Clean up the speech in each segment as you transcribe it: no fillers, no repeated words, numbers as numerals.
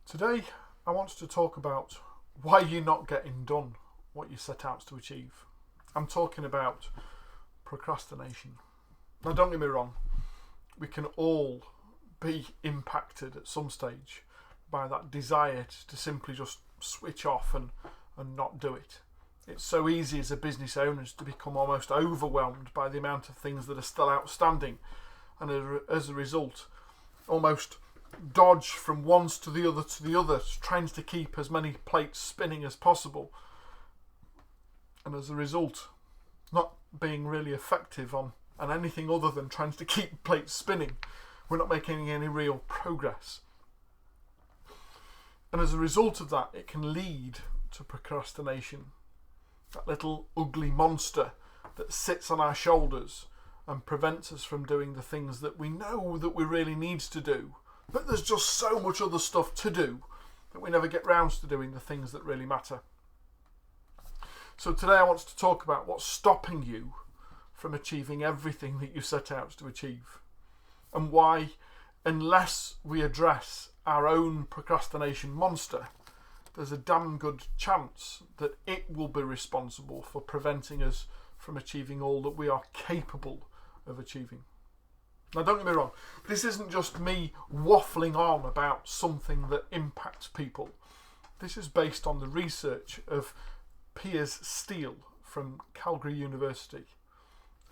Today, I want to talk about why you're not getting done what you set out to achieve. I'm talking about procrastination. Now, don't get me wrong, we can all be impacted at some stage by that desire to simply just switch off and not do it. It's so easy as a business owner to become almost overwhelmed by the amount of things that are still outstanding, and as a result, almost dodge from one to the other, trying to keep as many plates spinning as possible, and as a result not being really effective on anything other than trying to keep plates spinning. We're not making any real progress, and as a result of that, it can lead to procrastination, that little ugly monster that sits on our shoulders and prevents us from doing the things that we know that we really need to do. But there's just so much other stuff to do that we never get round to doing the things that really matter. So today I want to talk about what's stopping you from achieving everything that you set out to achieve, and why, unless we address our own procrastination monster, there's a damn good chance that it will be responsible for preventing us from achieving all that we are capable of achieving. Now, don't get me wrong, this isn't just me waffling on about something that impacts people. This is based on the research of Piers Steele from Calgary University,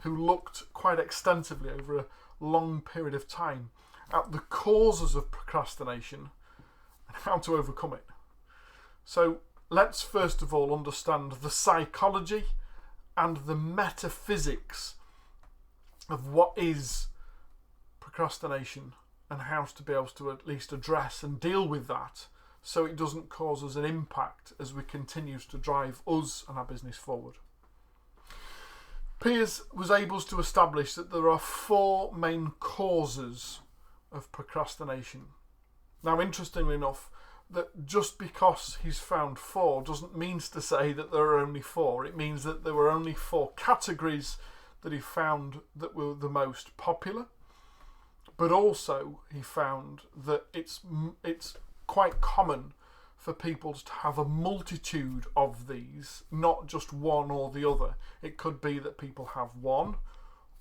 who looked quite extensively over a long period of time at the causes of procrastination and how to overcome it. So let's first of all understand the psychology and the metaphysics of what is procrastination and how to be able to at least address and deal with that, so it doesn't cause us an impact as we continue to drive us and our business forward. Piers was able to establish that there are 4 main causes of procrastination. Now, interestingly enough, that just because he's found 4 doesn't mean to say that there are only 4. It means that there were only 4 categories that he found that were the most popular. But also he found that it's quite common for people to have a multitude of these, not just one or the other. It could be that people have 1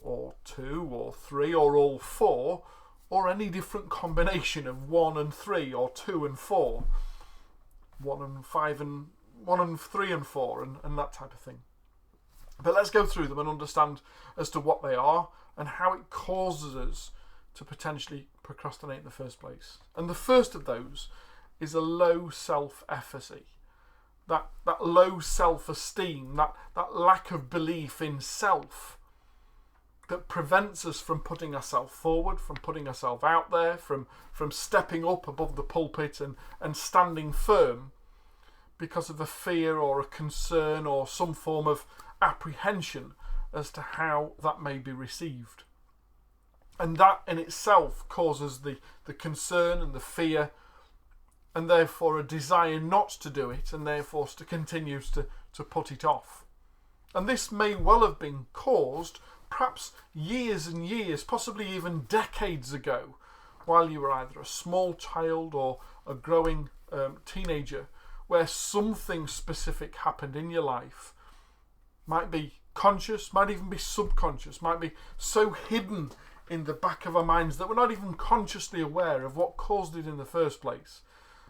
or 2 or 3 or all 4, or any different combination of 1 and 3 or 2 and 4, 1 and 5 and 1 and 3 and 4 and that type of thing. But let's go through them and understand as to what they are and how it causes us to potentially procrastinate in the first place. And the first of those is a low self-efficacy. That low self-esteem, that lack of belief in self that prevents us from putting ourselves forward, from putting ourselves out there, from stepping up above the pulpit and standing firm because of a fear or a concern or some form of apprehension as to how that may be received. And that in itself causes the concern and the fear, and therefore a desire not to do it, and therefore to continue to put it off. And this may well have been caused perhaps years and years, possibly even decades ago, while you were either a small child or a growing teenager, where something specific happened in your life. Might be conscious, might even be subconscious, might be so hidden in the back of our minds that we're not even consciously aware of what caused it in the first place,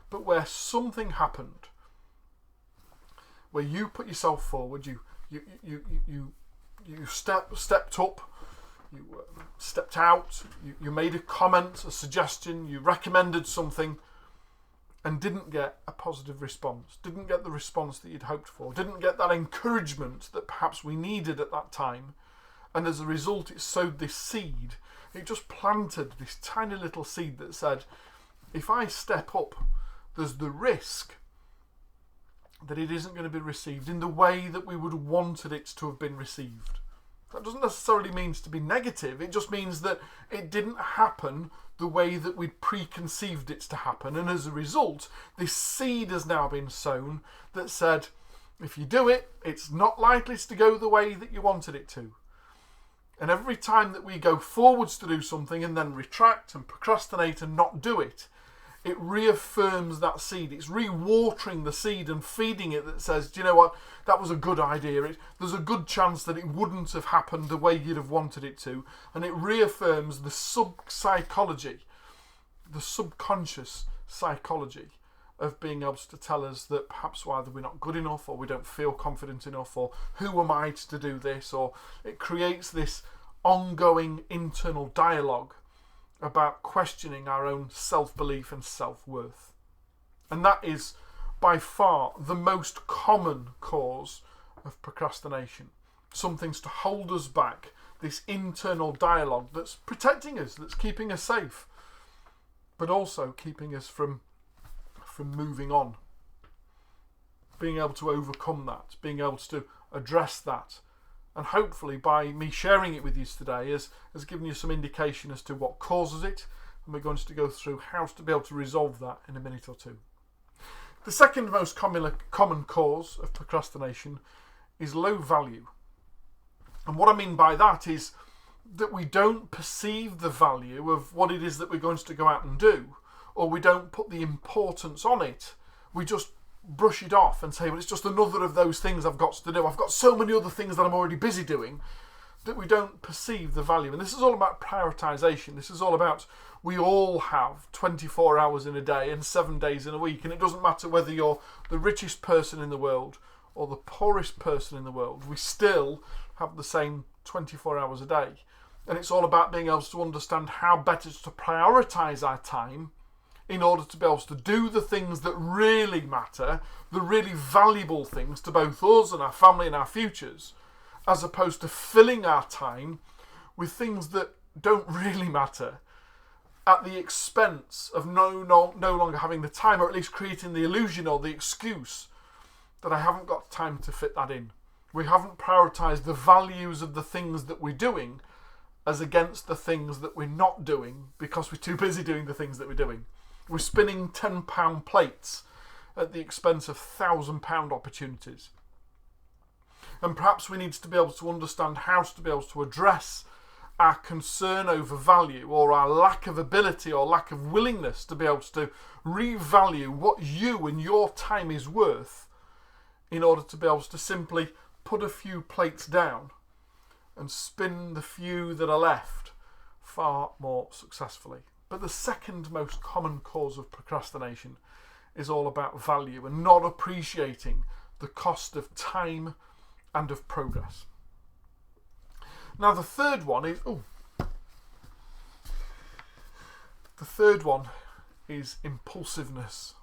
but where something happened, where you put yourself forward, you stepped up, you stepped out, you made a comment, a suggestion, you recommended something, and didn't get a positive response, didn't get the response that you'd hoped for, didn't get that encouragement that perhaps we needed at that time, and as a result it sowed this seed. It just planted this tiny little seed that said, if I step up, there's the risk that it isn't going to be received in the way that we would have wanted it to have been received. That doesn't necessarily mean to be negative. It just means that it didn't happen the way that we'd preconceived it to happen. And as a result, this seed has now been sown that said, if you do it, it's not likely to go the way that you wanted it to. And every time that we go forwards to do something and then retract and procrastinate and not do it, it reaffirms that seed. It's re-watering the seed and feeding it that says, do you know what, that was a good idea. There's a good chance that it wouldn't have happened the way you'd have wanted it to. And it reaffirms the sub-psychology, the subconscious psychology of being able to tell us that perhaps either we're not good enough, or we don't feel confident enough, or who am I to do this, or it creates this ongoing internal dialogue about questioning our own self-belief and self-worth. And that is by far the most common cause of procrastination. Something's to hold us back, this internal dialogue that's protecting us, that's keeping us safe, but also keeping us from moving on. Being able to overcome that, being able to address that. And hopefully by me sharing it with you today has given you some indication as to what causes it. And we're going to go through how to be able to resolve that in a minute or two. The second most common cause of procrastination is low value. And what I mean by that is that we don't perceive the value of what it is that we're going to go out and do, or we don't put the importance on it. We just brush it off and say, well, it's just another of those things I've got to do. I've got so many other things that I'm already busy doing, that we don't perceive the value. And this is all about prioritization. This is all about, we all have 24 hours in a day and 7 days in a week. And it doesn't matter whether you're the richest person in the world or the poorest person in the world. We still have the same 24 hours a day. And it's all about being able to understand how better to prioritize our time in order to be able to do the things that really matter, the really valuable things to both us and our family and our futures, as opposed to filling our time with things that don't really matter at the expense of no longer having the time, or at least creating the illusion or the excuse that I haven't got time to fit that in. We haven't prioritized the values of the things that we're doing as against the things that we're not doing because we're too busy doing the things that we're doing. We're spinning £10 plates at the expense of £1,000 opportunities. And perhaps we need to be able to understand how to be able to address our concern over value, or our lack of ability or lack of willingness to be able to revalue what you and your time is worth, in order to be able to simply put a few plates down and spin the few that are left far more successfully. But the second most common cause of procrastination is all about value and not appreciating the cost of time and of progress. Now the third one is impulsiveness.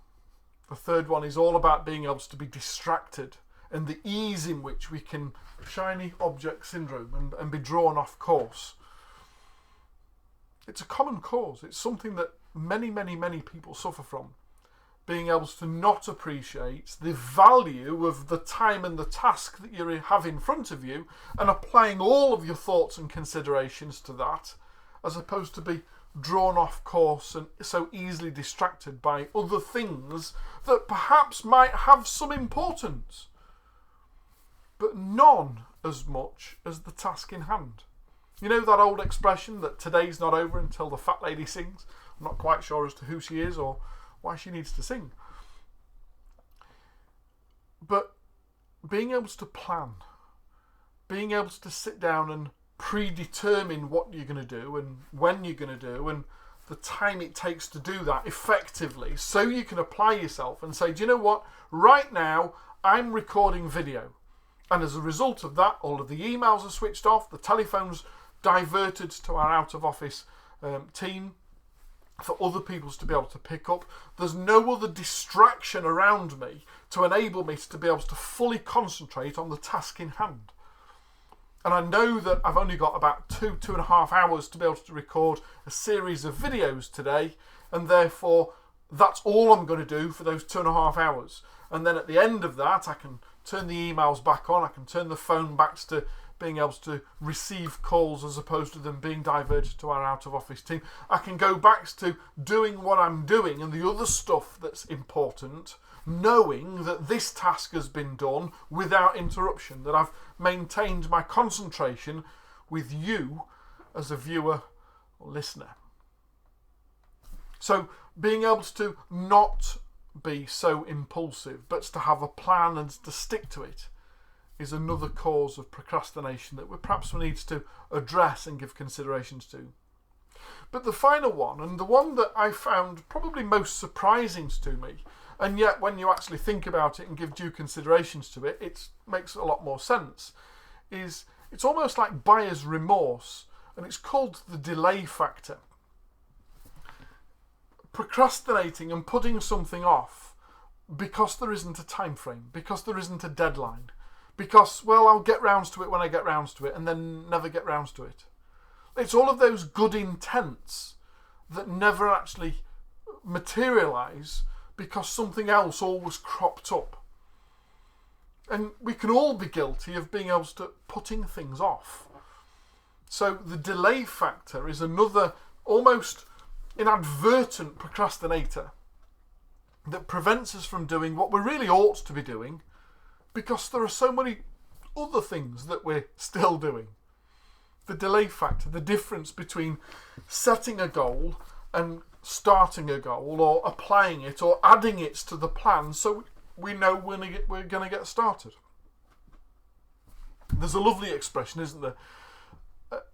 The third one is all about being able to be distracted and the ease in which we can shiny object syndrome and be drawn off course. It's a common cause. It's something that many people suffer from. Being able to not appreciate the value of the time and the task that you have in front of you, and applying all of your thoughts and considerations to that, as opposed to be drawn off course and so easily distracted by other things that perhaps might have some importance, but none as much as the task in hand. You know that old expression that today's not over until the fat lady sings? I'm not quite sure as to who she is or why she needs to sing. But being able to plan, being able to sit down and predetermine what you're going to do and when you're going to do and the time it takes to do that effectively, so you can apply yourself and say, do you know what, right now I'm recording video, and as a result of that all of the emails are switched off, the telephone's diverted to our out of office team for other people to be able to pick up. There's no other distraction around me to enable me to be able to fully concentrate on the task in hand. And I know that I've only got about 2.5 hours to be able to record a series of videos today, and therefore that's all I'm going to do for those 2.5 hours. And then at the end of that, I can turn the emails back on, I can turn the phone back to being able to receive calls as opposed to them being diverted to our out of office team. I can go back to doing what I'm doing and the other stuff that's important, knowing that this task has been done without interruption, that I've maintained my concentration with you as a viewer or listener. So being able to not be so impulsive, but to have a plan and to stick to it, is another cause of procrastination that perhaps we need to address and give considerations to. But the final one, and the one that I found probably most surprising to me, and yet when you actually think about it and give due considerations to it, it makes a lot more sense, is it's almost like buyer's remorse, and it's called the delay factor. Procrastinating and putting something off because there isn't a time frame, because there isn't a deadline, because, well, I'll get round to it when I get round to it, and then never get round to it. It's all of those good intents that never actually materialise because something else always cropped up. And we can all be guilty of being able to putting things off. So the delay factor is another almost inadvertent procrastinator that prevents us from doing what we really ought to be doing because there are so many other things that we're still doing. The delay factor, the difference between setting a goal and starting a goal, or applying it, or adding it to the plan so we know when we're going to get started. There's a lovely expression, isn't there?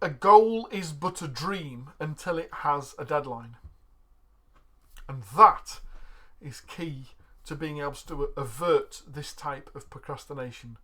A goal is but a dream until it has a deadline. And that is key to being able to avert this type of procrastination.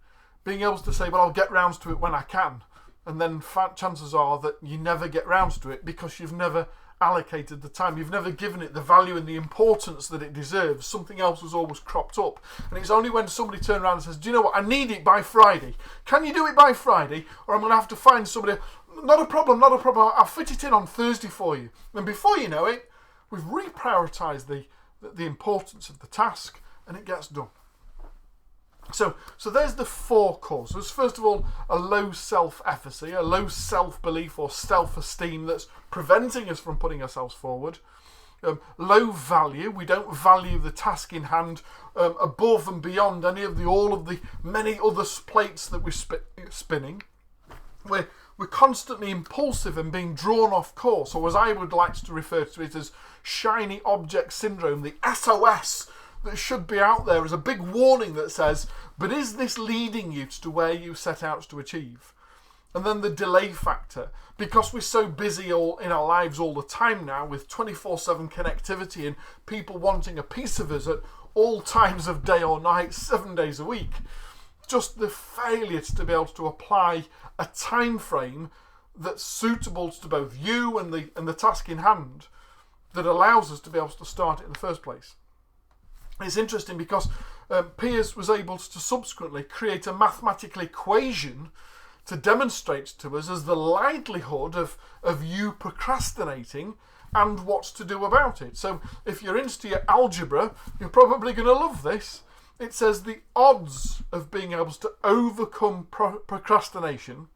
Being able to say, well, I'll get round to it when I can. And then chances are that you never get round to it because you've never allocated the time. You've never given it the value and the importance that it deserves. Something else has always cropped up. And it's only when somebody turns around and says, do you know what, I need it by Friday. Can you do it by Friday? Or I'm going to have to find somebody. Not a problem. I'll fit it in on Thursday for you. And before you know it, we've reprioritised the importance of the task and it gets done. So there's the four causes. First of all, a low self-efficacy, a low self-belief or self-esteem that's preventing us from putting ourselves forward. Low value, we don't value the task in hand above and beyond all of the many other plates that we're spinning. We're constantly impulsive and being drawn off course, or as I would like to refer to it as shiny object syndrome, the SOS that should be out there as a big warning that says, but is this leading you to where you set out to achieve? And then the delay factor, because we're so busy all in our lives all the time now with 24/7 connectivity and people wanting a piece of us at all times of day or night, 7 days a week, just the failure to be able to apply a time frame that's suitable to both you and the task in hand that allows us to be able to start it in the first place. It's interesting because Piers was able to subsequently create a mathematical equation to demonstrate to us as the likelihood of you procrastinating and what's to do about it. So if you're into your algebra, you're probably going to love this. It says the odds of being able to overcome procrastination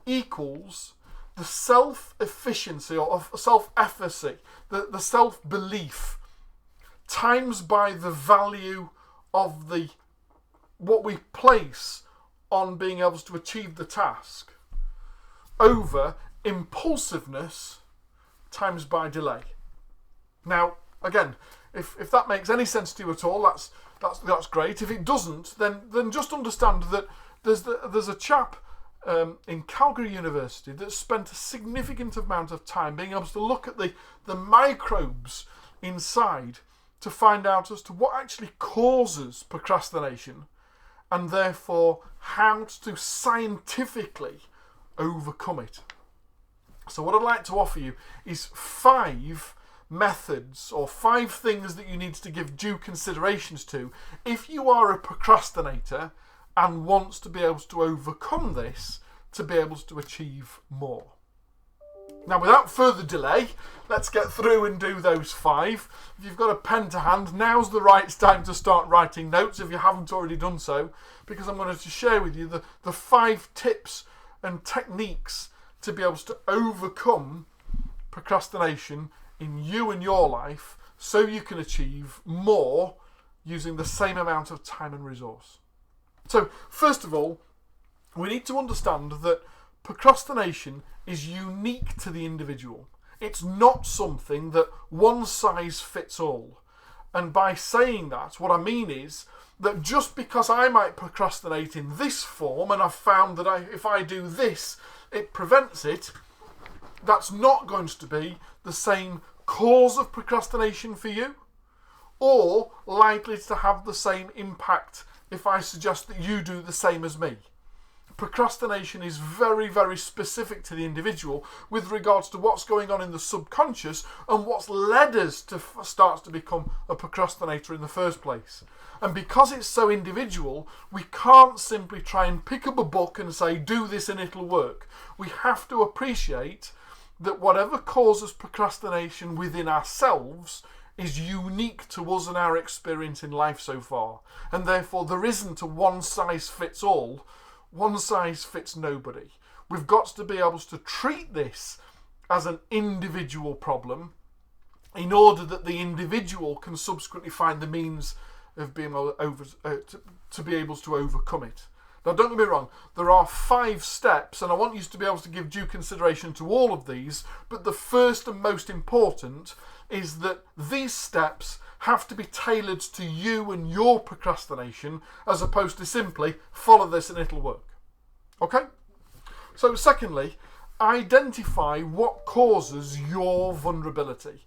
equals the self-efficiency or self-efficacy, the self-belief, times by the value of what we place on being able to achieve the task over impulsiveness times by delay. Now, again, if that makes any sense to you at all, that's great. If it doesn't, then just understand that there's a chap in Calgary University that spent a significant amount of time being able to look at the microbes inside to find out as to what actually causes procrastination and therefore how to scientifically overcome it. So what I'd like to offer you is 5 methods or 5 things that you need to give due considerations to if you are a procrastinator and wants to be able to overcome this to be able to achieve more. Now, without further delay, let's get through and do those 5. If you've got a pen to hand, now's the right time to start writing notes if you haven't already done so, because I'm going to share with you the 5 tips and techniques to be able to overcome procrastination in you and your life so you can achieve more using the same amount of time and resource. So, first of all, we need to understand that procrastination is unique to the individual. It's not something that one size fits all. And by saying that, what I mean is that just because I might procrastinate in this form, and I've found that if I do this, it prevents it, that's not going to be the same cause of procrastination for you, or likely to have the same impact if I suggest that you do the same as me. Procrastination is very, very specific to the individual with regards to what's going on in the subconscious and what's led us to start to become a procrastinator in the first place. And because it's so individual, we can't simply try and pick up a book and say, do this and it'll work. We have to appreciate that whatever causes procrastination within ourselves is unique to us and our experience in life so far. And therefore there isn't a one size fits all. One size fits nobody. We've got to be able to treat this as an individual problem in order that the individual can subsequently find the means of being able to be able to overcome it. Now, don't get me wrong, there are 5 steps, and I want you to be able to give due consideration to all of these, but the first and most important is that these steps have to be tailored to you and your procrastination, as opposed to simply follow this and it'll work. Okay? So secondly, identify what causes your vulnerability.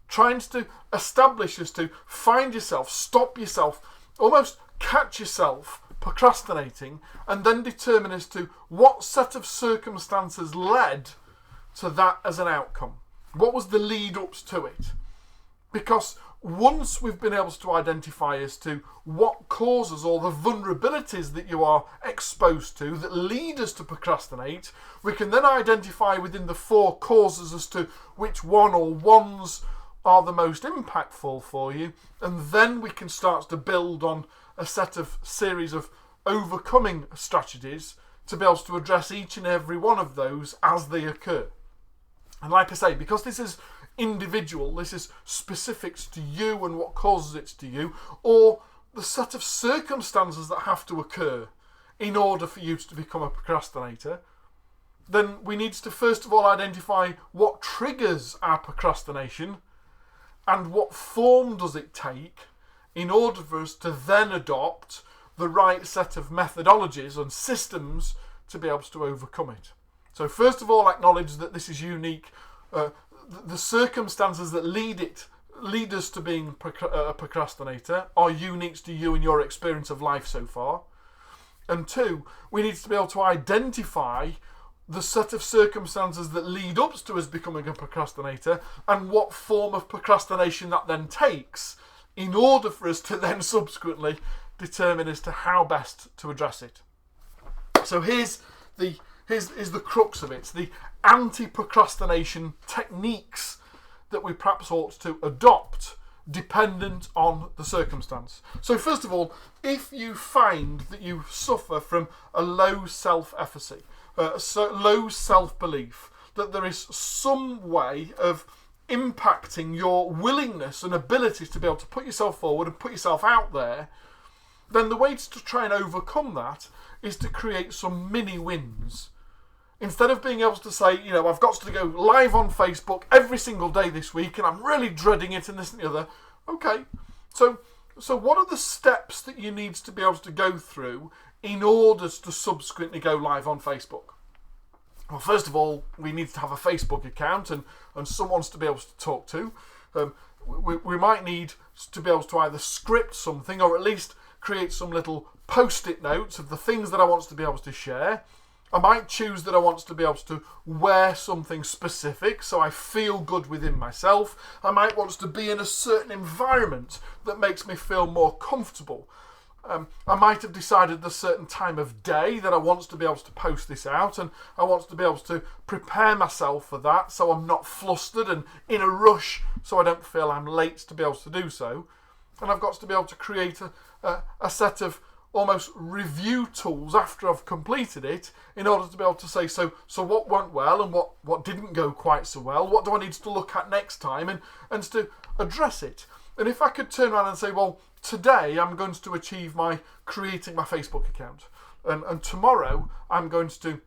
Trying to establish as to find yourself, stop yourself, almost catch yourself procrastinating, and then determine as to what set of circumstances led to that as an outcome. What was the lead ups to it? Because once we've been able to identify as to what causes or the vulnerabilities that you are exposed to that lead us to procrastinate, we can then identify within the 4 causes as to which one or ones are the most impactful for you, and then we can start to build on a series of overcoming strategies to be able to address each and every one of those as they occur. And like I say, because this is individual, this is specifics to you and what causes it to you, or the set of circumstances that have to occur in order for you to become a procrastinator, then we need to first of all identify what triggers our procrastination and what form does it take in order for us to then adopt the right set of methodologies and systems to be able to overcome it. So first of all, acknowledge that this is unique. The circumstances that lead us to being a procrastinator are unique to you and your experience of life so far. And 2, we need to be able to identify the set of circumstances that lead up to us becoming a procrastinator and what form of procrastination that then takes in order for us to then subsequently determine as to how best to address it. So here's the crux of it, the anti-procrastination techniques that we perhaps ought to adopt dependent on the circumstance. So first of all, if you find that you suffer from a low self-efficacy, low self-belief, that there is some way of impacting your willingness and ability to be able to put yourself forward and put yourself out there, then the way to try and overcome that is to create some mini wins. Instead of being able to say, I've got to go live on Facebook every single day this week and I'm really dreading it and this and the other. Okay, so what are the steps that you need to be able to go through in order to subsequently go live on Facebook? Well, first of all, we need to have a Facebook account and someone to be able to talk to. We might need to be able to either script something or at least create some little post-it notes of the things that I want to be able to share. I might choose that I want to be able to wear something specific so I feel good within myself. I might want to be in a certain environment that makes me feel more comfortable. I might have decided a certain time of day that I want to be able to post this out, and I want to be able to prepare myself for that so I'm not flustered and in a rush so I don't feel I'm late to be able to do so. And I've got to be able to create a set of almost review tools after I've completed it in order to be able to say, so what went well and what didn't go quite so well, what do I need to look at next time and to address it. And if I could turn around and say, well, today I'm going to achieve creating my Facebook account, and tomorrow I'm going to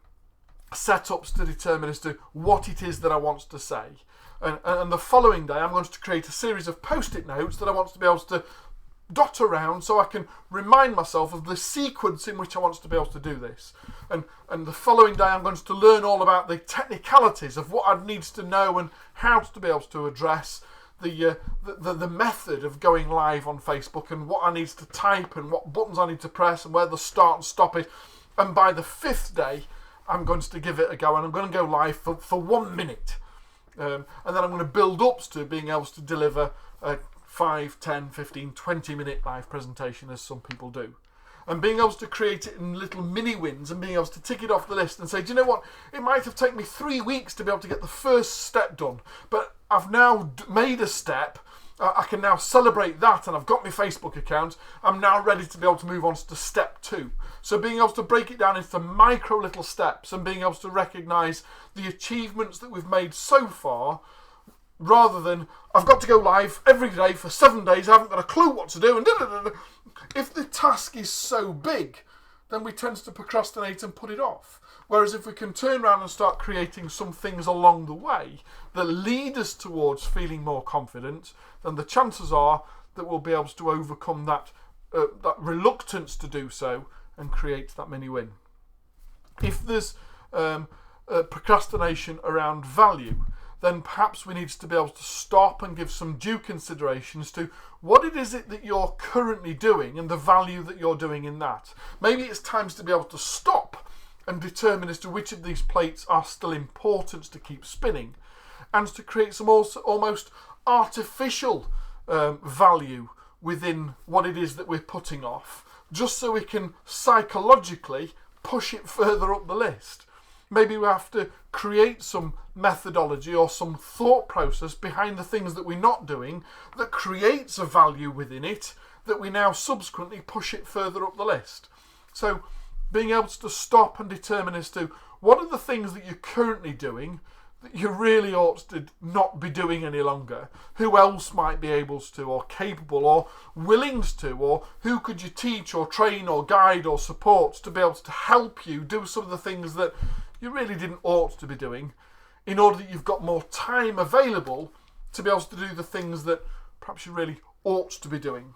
set ups to determine as to what it is that I want to say. And the following day I'm going to create a series of post-it notes that I want to be able to dot around so I can remind myself of the sequence in which I want to be able to do this. And the following day I'm going to learn all about the technicalities of what I need to know and how to be able to address the method of going live on Facebook and what I need to type and what buttons I need to press and where the start and stop is. And by the 5th day, I'm going to give it a go and I'm going to go live for 1 minute. And then I'm going to build up to being able to deliver a 5, 10, 15, 20 minute live presentation, as some people do. And being able to create it in little mini wins and being able to tick it off the list and say, do you know what? It might have taken me 3 weeks to be able to get the first step done, but I've now made a step. I can now celebrate that, and I've got my Facebook account. I'm now ready to be able to move on to step 2. So being able to break it down into micro little steps and being able to recognise the achievements that we've made so far, rather than I've got to go live every day for 7 days, I haven't got a clue what to do. And if the task is so big, then we tend to procrastinate and put it off. Whereas if we can turn around and start creating some things along the way that lead us towards feeling more confident, then the chances are that we'll be able to overcome that reluctance to do so and create that mini win. If there's procrastination around value, then perhaps we need to be able to stop and give some due consideration as to what it is that you're currently doing and the value that you're doing in that. Maybe it's time to be able to stop and determine as to which of these plates are still important to keep spinning, and to create some almost artificial value within what it is that we're putting off, just so we can psychologically push it further up the list. Maybe we have to create some methodology or some thought process behind the things that we're not doing that creates a value within it that we now subsequently push it further up the list. So being able to stop and determine as to what are the things that you're currently doing that you really ought to not be doing any longer. Who else might be able to, or capable, or willing to, or who could you teach or train or guide or support to be able to help you do some of the things that you really didn't ought to be doing, in order that you've got more time available to be able to do the things that perhaps you really ought to be doing.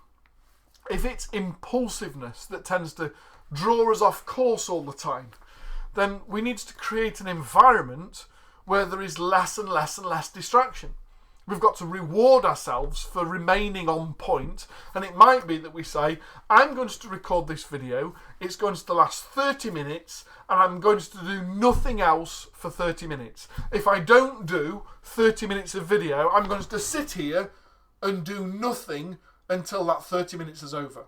If it's impulsiveness that tends to draw us off course all the time, then we need to create an environment where there is less and less and less distraction. We've got to reward ourselves for remaining on point, and it might be that we say, I'm going to record this video, it's going to last 30 minutes, and I'm going to do nothing else for 30 minutes. If I don't do 30 minutes of video, I'm going to sit here and do nothing until that 30 minutes is over.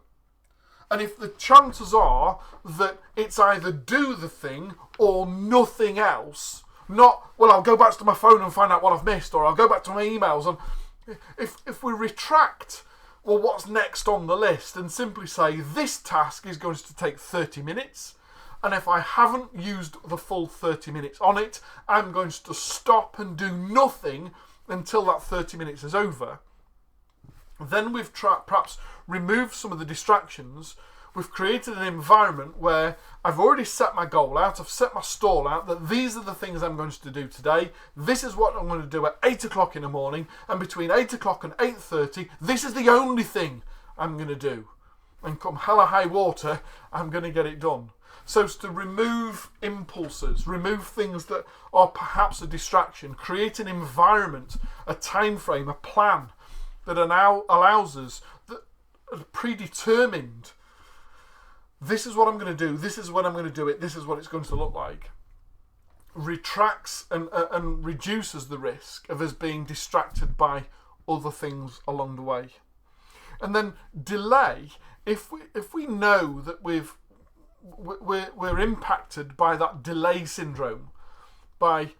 And if the chances are that it's either do the thing or nothing else, not, well, I'll go back to my phone and find out what I've missed, or I'll go back to my emails. And if we retract, well, what's next on the list, and simply say, this task is going to take 30 minutes, and if I haven't used the full 30 minutes on it, I'm going to stop and do nothing until that 30 minutes is over. Then we've perhaps removed some of the distractions. We've created an environment where I've already set my goal out, I've set my stall out, that these are the things I'm going to do today. This is what I'm going to do at 8 o'clock in the morning, and between 8 o'clock and 8:30, this is the only thing I'm going to do. And come hell or high water, I'm going to get it done. So it's to remove impulses, remove things that are perhaps a distraction, create an environment, a time frame, a plan that now allows us, that are predetermined. This is what I'm going to do, this is when I'm going to do it, this is what it's going to look like. Retracts and reduces the risk of us being distracted by other things along the way. And then delay, if we know that we're impacted by that delay syndrome, by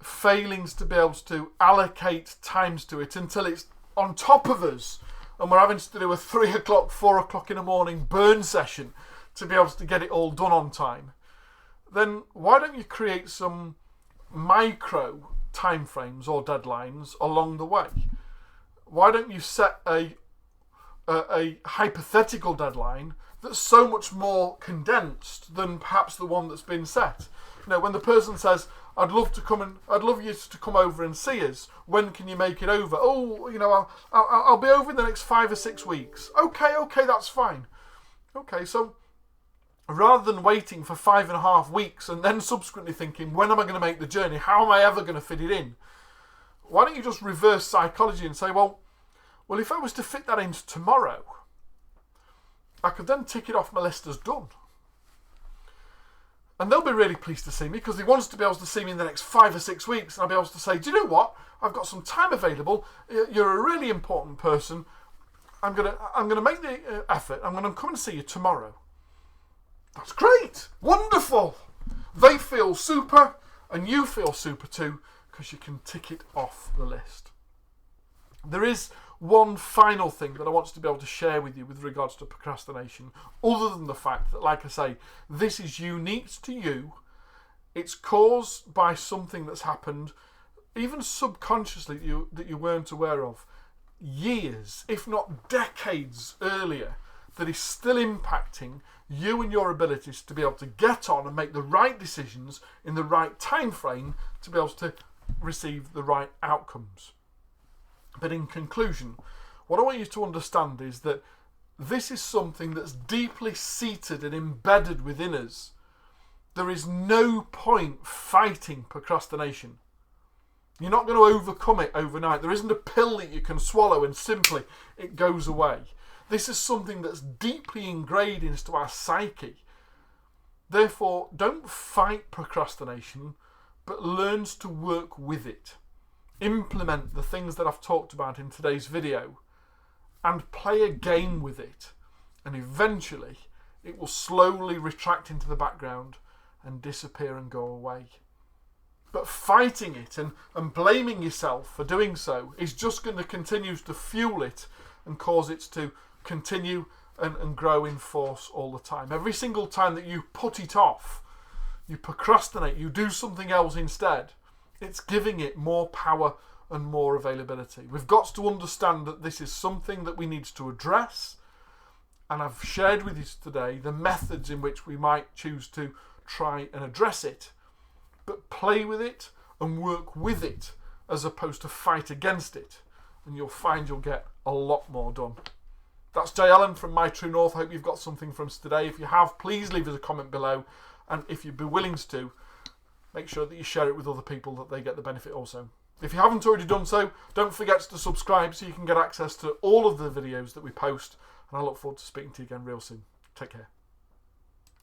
failing to be able to allocate times to it until it's on top of us, and we're having to do a 3 o'clock, 4 o'clock in the morning burn session to be able to get it all done on time, then why don't you create some micro timeframes or deadlines along the way? Why don't you set a hypothetical deadline that's so much more condensed than perhaps the one that's been set? You know, when the person says, I'd love you to come over and see us. When can you make it over? Oh, I'll be over in the next 5 or 6 weeks. Okay, that's fine. Okay, so rather than waiting for 5.5 weeks and then subsequently thinking, when am I going to make the journey? How am I ever going to fit it in? Why don't you just reverse psychology and say, well, if I was to fit that into tomorrow, I could then tick it off my list as done. And they'll be really pleased to see me because they want us to be able to see me in the next 5 or 6 weeks. And I'll be able to say, do you know what? I've got some time available. You're a really important person. I'm gonna make the effort. I'm going to come and see you tomorrow. That's great. Wonderful. They feel super and you feel super too because you can tick it off the list. There is one final thing that I want to be able to share with you with regards to procrastination, other than the fact that, like I say, this is unique to you. It's caused by something that's happened, even subconsciously, that you weren't aware of, years, if not decades earlier, that is still impacting you and your abilities to be able to get on and make the right decisions in the right time frame to be able to receive the right outcomes. But in conclusion, what I want you to understand is that this is something that's deeply seated and embedded within us. There is no point fighting procrastination. You're not going to overcome it overnight. There isn't a pill that you can swallow and simply it goes away. This is something that's deeply ingrained into our psyche. Therefore, don't fight procrastination, but learn to work with it. Implement the things that I've talked about in today's video and play a game with it, and eventually it will slowly retract into the background and disappear and go away. But fighting it and blaming yourself for doing so is just going to continue to fuel it and cause it to continue and grow in force all the time. Every single time that you put it off, you procrastinate, you do something else instead, it's giving it more power and more availability. We've got to understand that this is something that we need to address, and I've shared with you today the methods in which we might choose to try and address it, but play with it and work with it as opposed to fight against it, and you'll find you'll get a lot more done. That's Jay Allen from My True North. I hope you've got something from us today. If you have, please leave us a comment below, and if you'd be willing to, make sure that you share it with other people that they get the benefit also. If you haven't already done so, don't forget to subscribe so you can get access to all of the videos that we post, and I look forward to speaking to you again real soon. Take care.